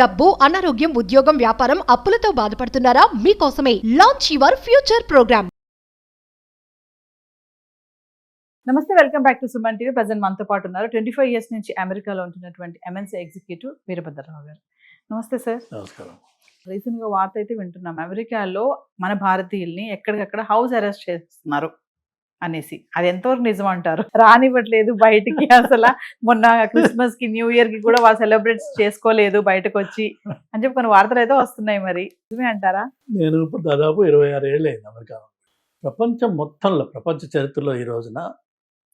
డబ్బు, అనారోగ్యం, ఉద్యోగం, వ్యాపారం, అప్పులతో బాధపడుతున్నారా? మీకోసమే లాంచ్ యువర్ ఫ్యూచర్ ప్రోగ్రామ్. నమస్తే, welcome back to Suman TV. Present మనతో పాటు ఉన్నారు 25 ఇయర్స్ నుంచి అమెరికాలో ఉంటున్నటువంటి ఎంఎన్సీ ఎగ్జిక్యూటివ్ వీరభద్రరావు గారు. నమస్తే సార్. నమస్కారం. రీసెంట్గా వార్త అయితే వింటున్నాం, అమెరికాలో మన భారతీయుల్ని ఎక్కడికక్కడ హౌస్ అరెస్ట్ చేస్తున్నారు అనేసి. అది ఎంతవరకు నిజం అంటారు? రానివ్వట్లేదు బయటికి, అసలు మొన్న క్రిస్మస్ కి, న్యూ ఇయర్ కి కూడా వాళ్ళు సెలబ్రేట్ చేసుకోలేదు బయటకు వచ్చి అని చెప్పి కొన్ని వార్తలు అయితే వస్తున్నాయి. మరి నిజమే అంటారా? నేను ఇప్పుడు దాదాపు 26 ఏళ్ళు అయింది అమెరికాలో. ప్రపంచం మొత్తంలో, ప్రపంచ చరిత్రలో ఈ రోజున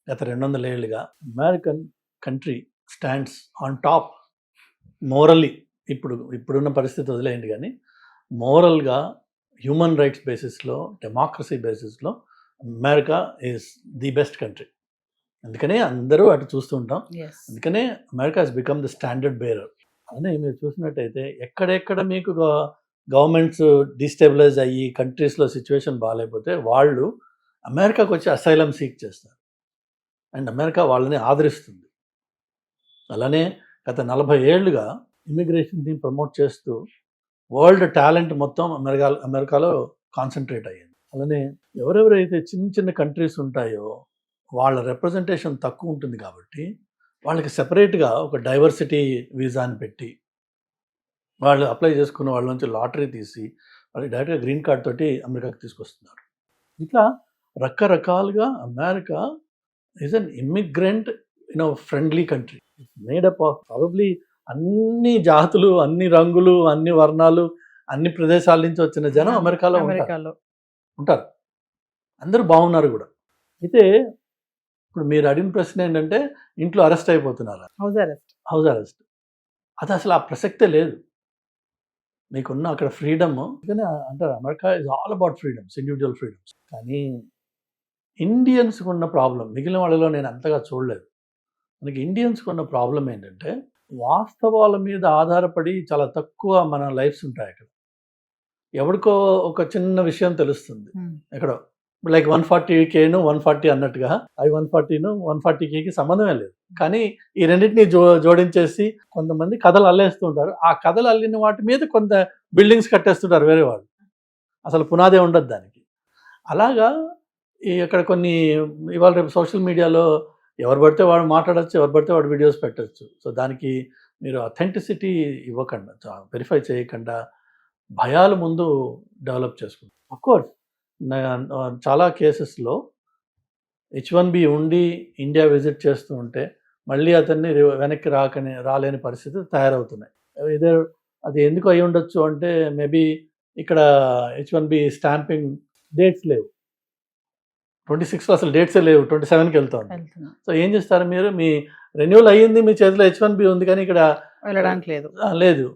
గత 200 ఏళ్ళుగా American country stands on top morally. ఇప్పుడున్న పరిస్థితి వదిలేయండి, కానీ మోరల్గా, హ్యూమన్ రైట్స్ బేసిస్లో, డెమోక్రసీ బేసిస్లో America is the best country. అందుకనే అందరూ అటు చూస్తూ ఉంటాం. అందుకనే America has become the standard bearer. అని మీరు చూసినట్టయితే ఎక్కడెక్కడ మీకు గవర్నమెంట్స్ డిస్టెబిలైజ్ అయ్యి కంట్రీస్లో సిచ్యువేషన్ బాగాలేకపోతే వాళ్ళు అమెరికాకు వచ్చి అసైలం సీక్ చేస్తారు అండ్ అమెరికా వాళ్ళని ఆదరిస్తుంది. అలానే గత 40 ఏళ్ళుగా ఇమిగ్రేషన్ని ప్రమోట్ చేస్తూ వరల్డ్ టాలెంట్ మొత్తం అమెరికాలో కాన్సన్ట్రేట్ అయ్యింది. అలానే ఎవరెవరైతే చిన్న చిన్న కంట్రీస్ ఉంటాయో వాళ్ళ రిప్రజెంటేషన్ తక్కువ ఉంటుంది కాబట్టి వాళ్ళకి సెపరేట్గా ఒక డైవర్సిటీ వీసాని పెట్టి వాళ్ళు అప్లై చేసుకున్న వాళ్ళ నుంచి లాటరీ తీసి వాళ్ళకి డైరెక్ట్గా గ్రీన్ కార్డ్ తోటి అమెరికాకి తీసుకొస్తున్నారు. ఇట్లా రకరకాలుగా America is an immigrant friendly country. Made up of probably అన్ని జాతులు, అన్ని రంగులు, అన్ని వర్ణాలు, అన్ని ప్రదేశాల నుంచి వచ్చిన జనం అమెరికాలో ఉంటారు. అందరూ బాగున్నారు కూడా. అయితే ఇప్పుడు మీరు అడిగిన ప్రశ్న ఏంటంటే ఇంట్లో అరెస్ట్ అయిపోతున్నారా? హౌస్ అరెస్ట్ అది అసలు ఆ ప్రసక్తే లేదు. మీకున్న అక్కడ ఫ్రీడమ్ అంటారు, America is all about freedoms, individual freedoms. కానీ ఇండియన్స్కి ఉన్న ప్రాబ్లం మిగిలిన వాళ్ళలో నేను అంతగా చూడలేదు. మనకి ఇండియన్స్కి ఉన్న ప్రాబ్లం ఏంటంటే వాస్తవాల మీద ఆధారపడి చాలా తక్కువ మన లైఫ్స్ ఉంటాయి. అక్కడ ఎవరికో ఒక చిన్న విషయం తెలుస్తుంది ఎక్కడో, లైక్ 140Kను 140 అన్నట్టుగా, అవి 140ను 140Kకి సంబంధమే లేదు. కానీ ఈ రెండింటిని జోడించేసి కొంతమంది కథలు అల్లేస్తూ ఉంటారు. ఆ కథలు అల్లిన వాటి మీద కొంత బిల్డింగ్స్ కట్టేస్తుంటారు వేరే వాళ్ళు, అసలు పునాదే ఉండదు దానికి. అలాగా ఇక్కడ కొన్ని ఇవాళ రేపు సోషల్ మీడియాలో ఎవరు పడితే వాడు మాట్లాడచ్చు, ఎవరు పడితే వాడు వీడియోస్ పెట్టచ్చు. సో దానికి మీరు అథెంటిసిటీ ఇవ్వకుండా, వెరిఫై చేయకుండా భయాలు ముందు డెవలప్ చేసుకుంటారు. అఫ్కోర్స్ చాలా కేసెస్లో H1B ఉండి ఇండియా విజిట్ చేస్తూ ఉంటే మళ్ళీ అతన్ని వెనక్కి రాలేని పరిస్థితి తయారవుతున్నాయి. ఇదే అది ఎందుకు అయి ఉండొచ్చు అంటే, మేబీ ఇక్కడ H1B స్టాంపింగ్ డేట్స్ లేవు, 26లో అసలు డేట్సే లేవు, 27కి వెళ్తాను. సో ఏం చేస్తారు మీరు, మీ రెన్యూవల్ అయ్యింది, మీ చేతిలో H1B ఉంది, కానీ ఇక్కడ వెళ్ళడానికి లేదు.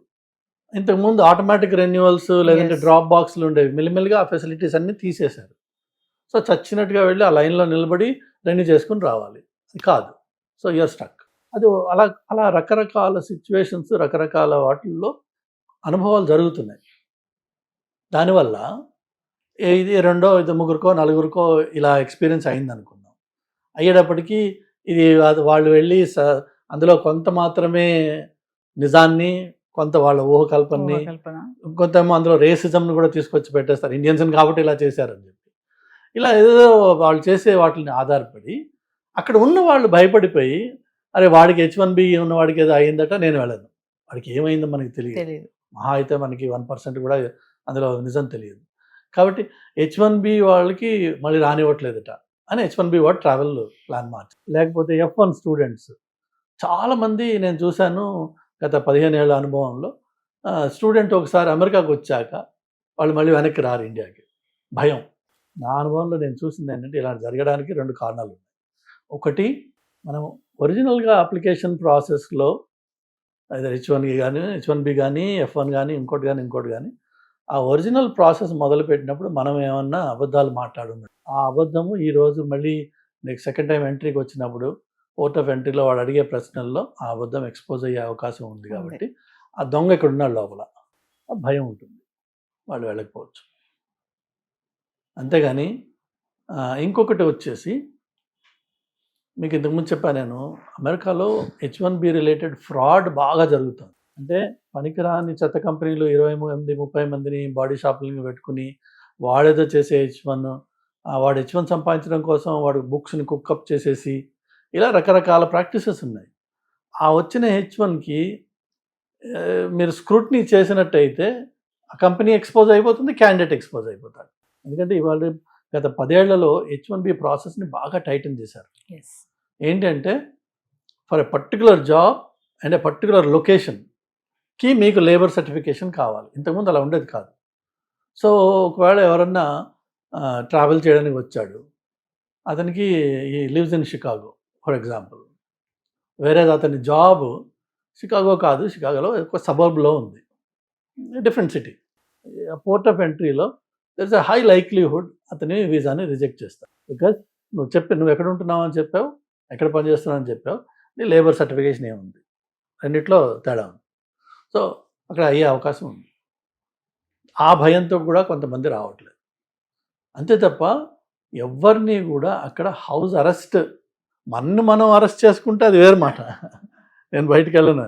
ఇంతకుముందు ఆటోమేటిక్ రెన్యువల్స్ లేదంటే డ్రాప్ బాక్స్లు ఉండేవి, మెల్లిమెల్లిగా ఆ ఫెసిలిటీస్ అన్నీ తీసేశారు. సో చచ్చినట్టుగా వెళ్ళి ఆ లైన్లో నిలబడి రెన్యూ చేసుకుని రావాలి, కాదు. So you're stuck. అది అలా రకరకాల సిచ్యువేషన్స్, రకరకాల వాటిల్లో అనుభవాలు జరుగుతున్నాయి. దానివల్ల ఇది ముగ్గురికో నలుగురికో ఇలా ఎక్స్పీరియన్స్ అయింది అనుకుందాం. అయ్యేటప్పటికీ ఇది వాళ్ళు వెళ్ళి అందులో కొంత మాత్రమే నిజాన్ని, కొంత వాళ్ళ ఊహకల్పనని, కొంత అందులో రేసిజంను కూడా తీసుకొచ్చి పెట్టేస్తారు, ఇండియన్స్ని కాబట్టి ఇలా చేశారని చెప్పి. ఇలా ఏదో వాళ్ళు చేసే వాటిని ఆధారపడి అక్కడ ఉన్న వాళ్ళు భయపడిపోయి, అరే వాడికి H1B ఉన్నవాడికి ఏదో అయిందట, నేను వెళ్ళను, వాడికి ఏమైందో మనకి తెలియదు, మహా అయితే మనకి 1% కూడా అందులో నిజం తెలియదు. కాబట్టి H1B వాళ్ళకి మళ్ళీ రానివ్వట్లేదట అని H1B వాడు ట్రావెల్ ప్లాన్ మార్చి. లేకపోతే F1 స్టూడెంట్స్ చాలామంది నేను చూశాను గత 15 ఏళ్ళ అనుభవంలో. స్టూడెంట్ ఒకసారి అమెరికాకు వచ్చాక వాళ్ళు మళ్ళీ వెనక్కి రారు ఇండియాకి, భయం. నా అనుభవంలో నేను చూసింది ఏంటంటే ఇలా జరగడానికి 2 కారణాలు ఉన్నాయి. ఒకటి, మనం ఒరిజినల్గా అప్లికేషన్ ప్రాసెస్లో H1B కానీ F1 కానీ ఇంకోటి కానీ ఆ ఒరిజినల్ ప్రాసెస్ మొదలుపెట్టినప్పుడు మనం ఏమన్నా అబద్ధాలు మాట్లాడున్నాడు, ఆ అబద్ధము ఈరోజు మళ్ళీ నెక్స్ట్ సెకండ్ టైం ఎంట్రీకి వచ్చినప్పుడు పోర్ట్ ఆఫ్ ఎంట్రీలో వాడు అడిగే ప్రశ్నల్లో ఆ అబద్ధం ఎక్స్పోజ్ అయ్యే అవకాశం ఉంది. కాబట్టి ఆ దొంగ ఇక్కడ ఉన్నాడు లోపల, ఆ భయం ఉంటుంది, వాళ్ళు వెళ్ళకపోవచ్చు. అంతేగాని ఇంకొకటి వచ్చేసి, మీకు ఇంతకుముందు చెప్పాను నేను, అమెరికాలో H1B రిలేటెడ్ ఫ్రాడ్ బాగా జరుగుతుంది. అంటే పనికిరాని చెత్త కంపెనీలు 20 మంది 30 మందిని బాడీ షాపులను పెట్టుకుని వాడేదో చేసే H1, వాడు H1 సంపాదించడం కోసం వాడు బుక్స్ని కుక్కప్ చేసేసి ఇలా రకరకాల ప్రాక్టీసెస్ ఉన్నాయి. ఆ వచ్చిన H1కి మీరు స్క్రూట్నీ చేసినట్టయితే ఆ కంపెనీ ఎక్స్పోజ్ అయిపోతుంది, క్యాండిడేట్ ఎక్స్పోజ్ అయిపోతాడు. ఎందుకంటే ఇవాళ గత 10 ఏళ్లలో H1B ప్రాసెస్ని బాగా టైటన్ చేశారు. ఏంటంటే for a particular job and a particular లొకేషన్కి మీకు లేబర్ సర్టిఫికేషన్ కావాలి. ఇంతకుముందు అలా ఉండేది కాదు. సో ఒకవేళ ఎవరన్నా ట్రావెల్ చేయడానికి వచ్చాడు, అతనికి ఈ lives in Chicago for example, వేరే అతని జాబ్ షికాగో కాదు, షికాగోలో ఒక సబర్బ్లో ఉంది, డిఫరెంట్ సిటీ. పోర్ట్ ఆఫ్ ఎంట్రీలో there is a high likelihood అతని వీసాని రిజెక్ట్ చేస్తాడు. బికాజ్ నువ్వు ఎక్కడ ఉంటున్నావు అని చెప్పావు, ఎక్కడ పనిచేస్తున్నావు అని చెప్పావు, నీ లేబర్ సర్టిఫికేషన్ ఏముంది, రెండిట్లో తేడా ఉంది. సో అక్కడ అయ్యే అవకాశం ఉంది. ఆ భయంతో కూడా కొంతమంది రావట్లేదు. అంతే తప్ప ఎవరిని కూడా అక్కడ హౌస్ అరెస్ట్, మనం అరెస్ట్ చేసుకుంటే అది వేరే మాట, నేను బయటికి వెళ్ళను.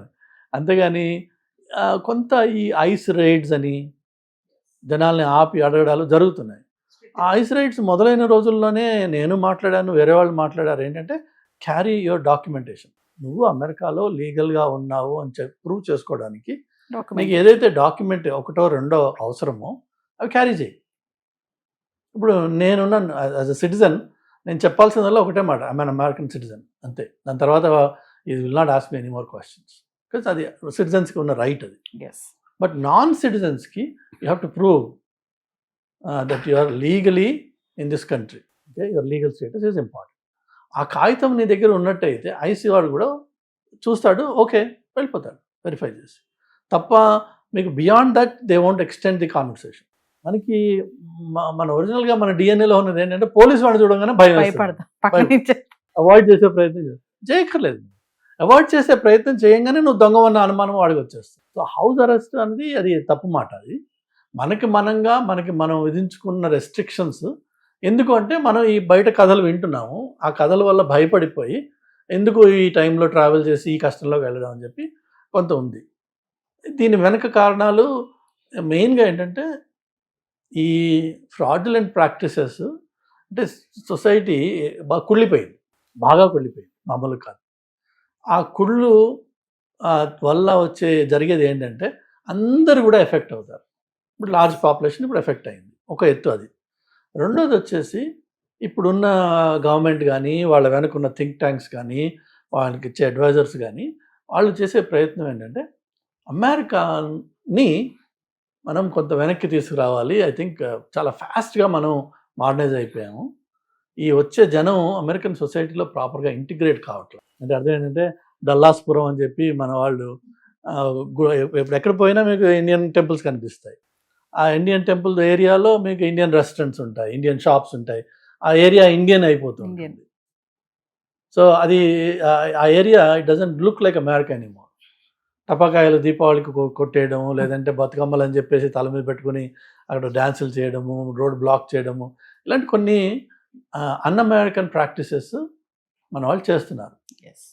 అంతేగాని కొంత ఈ ఐస్ రైడ్స్ అని జనాల్ని ఆపి అడగడాలు జరుగుతున్నాయి. ఆ ఐస్ రైడ్స్ మొదలైన రోజుల్లోనే నేను మాట్లాడాను, వేరే వాళ్ళు మాట్లాడారు. ఏంటంటే క్యారీ యువర్ డాక్యుమెంటేషన్. నువ్వు అమెరికాలో లీగల్గా ఉన్నావు అని ప్రూవ్ చేసుకోవడానికి నీకు ఏదైతే డాక్యుమెంట్ ఒకటో రెండో అవసరమో అవి క్యారీ చేయి. ఇప్పుడు నేనున్నాను యాజ్ అ సిటిజన్, నేను చెప్పాల్సిందల్లా ఒకటే మాట, ఐఎమ్ అన్ అమెరికన్ సిటిజన్, అంతే. దాని తర్వాత ఇది will not ask me any more questions, because అది సిటిజన్స్కి ఉన్న రైట్ అది. బట్ నాన్ సిటిజన్స్కి you have to prove that you are legally in this country. Okay, your legal status is important. ఆ కాగితం నీ దగ్గర ఉన్నట్టయితే ఐసీ వాడు కూడా చూస్తాడు, ఓకే వెళ్ళిపోతాడు వెరిఫై చేసి. తప్ప మీకు beyond that they won't extend the conversation. మనకి మన ఒరిజినల్గా మన డిఎన్ఏలో ఉన్నది ఏంటంటే పోలీసు వాడిని చూడగానే భయం, అవాయిడ్ చేసే ప్రయత్నం చేయక్కర్లేదు. అవాయిడ్ చేసే ప్రయత్నం చేయంగానే నువ్వు దొంగవన్న అనుమానం వాడికి వచ్చేస్తుంది. సో హౌస్ అరెస్ట్ అనేది అది తప్పు మాట. అది మనకి మనం విధించుకున్న రెస్ట్రిక్షన్స్. ఎందుకు అంటే మనం ఈ బయట కథలు వింటున్నాము, ఆ కథల వల్ల భయపడిపోయి ఎందుకు ఈ టైంలో ట్రావెల్ చేసి ఈ కష్టంలోకి వెళ్ళడం అని చెప్పి కొంత ఉంది. దీని వెనక కారణాలు మెయిన్గా ఏంటంటే ఈ ఫ్రాడ్యులెంట్ ప్రాక్టీసెస్. అంటే సొసైటీ బాగా కుళ్ళిపోయింది, మామూలు కాదు. ఆ కుళ్ళు వల్ల జరిగేది ఏంటంటే అందరూ కూడా ఎఫెక్ట్ అవుతారు. ఇప్పుడు లార్జ్ పాపులేషన్ ఇప్పుడు ఎఫెక్ట్ అయింది, ఒక ఎత్తు అది. రెండోది వచ్చేసి ఇప్పుడున్న గవర్నమెంట్ కానీ వాళ్ళ వెనకున్న థింక్ ట్యాంక్స్ కానీ వాళ్ళకి ఇచ్చే అడ్వైజర్స్ కానీ వాళ్ళు చేసే ప్రయత్నం ఏంటంటే అమెరికాని మనం కొంత వెనక్కి తీసుకురావాలి. ఐ థింక్ చాలా ఫాస్ట్గా మనం మోడర్నైజ్ అయిపోయాము. ఈ వచ్చే జనం అమెరికన్ సొసైటీలో ప్రాపర్గా ఇంటిగ్రేట్ కావట్లేదు. అంటే అర్థం ఏంటంటే డల్లాస్పురం అని చెప్పి మన వాళ్ళు ఇప్పుడు ఎక్కడ పోయినా మీకు ఇండియన్ టెంపుల్స్ కనిపిస్తాయి. ఆ ఇండియన్ టెంపుల్ ఏరియాలో మీకు ఇండియన్ రెస్టారెంట్స్ ఉంటాయి, ఇండియన్ షాప్స్ ఉంటాయి. ఆ ఏరియా ఇండియన్ అయిపోతుంది. సో అది ఆ area it doesn't look like America anymore. టపాకాయలు దీపావళికి కొట్టేయడము, లేదంటే బతుకమ్మలు అని చెప్పేసి తల మీద పెట్టుకుని అక్కడ డ్యాన్సులు చేయడము, రోడ్ బ్లాక్ చేయడము, ఇలాంటి కొన్ని అన్ అమెరికన్ ప్రాక్టీసెస్ మన వాళ్ళు చేస్తున్నారు.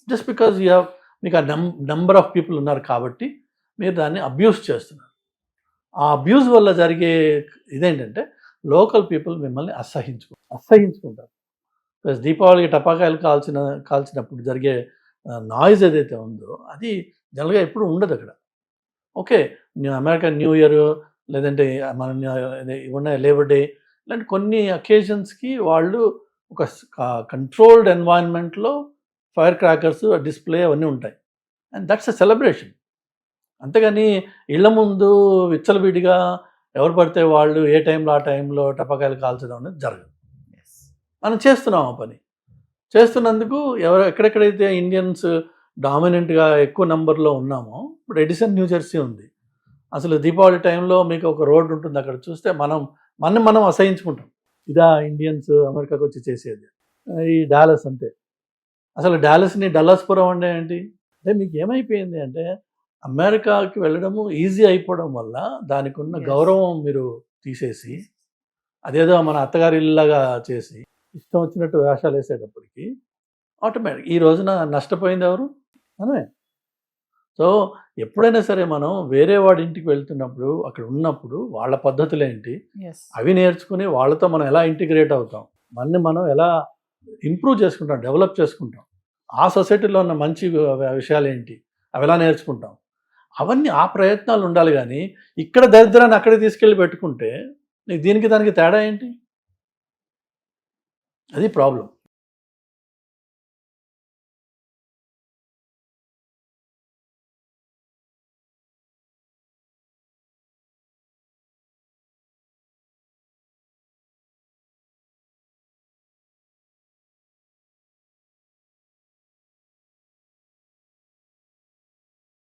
జస్ట్ బికాజ్ మీకు ఆ నెంబర్ ఆఫ్ పీపుల్ ఉన్నారు కాబట్టి మీరు దాన్ని అబ్యూస్ చేస్తున్నారు. ఆ అబ్యూస్ వల్ల జరిగే ఇదేంటంటే లోకల్ పీపుల్ మిమ్మల్ని అసహించుకుంటారు. ప్లస్ దీపావళికి టపాకాయలు కాల్చినప్పుడు జరిగే నాయిస్ ఏదైతే ఉందో అది జనరల్గా ఎప్పుడు ఉండదు అక్కడ. ఓకే, అమెరికన్ న్యూ ఇయర్ లేదంటే మన ఉన్న లేబర్ డే ఇలాంటి కొన్ని అకేషన్స్కి వాళ్ళు ఒక కంట్రోల్డ్ ఎన్వైరన్మెంట్లో ఫైర్ క్రాకర్స్ డిస్ప్లే అవన్నీ ఉంటాయి, అండ్ దట్స్ ఎ సెలబ్రేషన్. అంతేగాని ఇళ్ల ముందు విచ్చలవిడిగా ఎవరు పడితే వాళ్ళు ఏ టైంలో ఆ టైంలో టపాకాయలు కాల్చడం అనేది జరగదు. మనం చేస్తున్నాం ఆ పని. చేస్తున్నందుకు ఎక్కడెక్కడైతే ఇండియన్స్ డామినెంట్గా ఎక్కువ నెంబర్లో ఉన్నామో, ఇప్పుడు ఎడిసన్ న్యూ జెర్సీ ఉంది. అసలు దీపావళి టైంలో మీకు ఒక రోడ్డు ఉంటుంది, అక్కడ చూస్తే మనం అసహించుకుంటాం. ఇదా ఇండియన్స్ అమెరికాకు వచ్చి చేసేది. ఈ డాలస్ అంతే. అసలు డాలస్ని డల్లాస్పురం అంటే ఏంటి అంటే మీకు ఏమైపోయింది అంటే అమెరికాకి వెళ్ళడము ఈజీ అయిపోవడం వల్ల దానికి ఉన్న గౌరవం మీరు తీసేసి అదేదో మన అత్తగారి ఇల్లాగా చేసి ఇష్టం వచ్చినట్టు వేషాలు వేసేటప్పటికి ఆటోమేటిక్ ఈ రోజున నష్టపోయింది ఎవరు? మనమే. సో ఎప్పుడైనా సరే మనం వేరే వాడి ఇంటికి వెళ్తున్నప్పుడు అక్కడ ఉన్నప్పుడు వాళ్ళ పద్ధతులు ఏంటి ఎస్ అవి నేర్చుకుని వాళ్ళతో మనం ఎలా ఇంటిగ్రేట్ అవుతాం, మనం ఎలా ఇంప్రూవ్ చేసుకుంటాం, డెవలప్ చేసుకుంటాం, ఆ సొసైటీలో ఉన్న మంచి విషయాలు ఏంటి అవి ఎలా నేర్చుకుంటాం, అవన్నీ ఆ ప్రయత్నాలు ఉండాలి. కానీ ఇక్కడ దరిద్రాన్ని అక్కడికి తీసుకెళ్ళి పెట్టుకుంటే నీకు దీనికి దానికి తేడా ఏంటి? అది ప్రాబ్లం.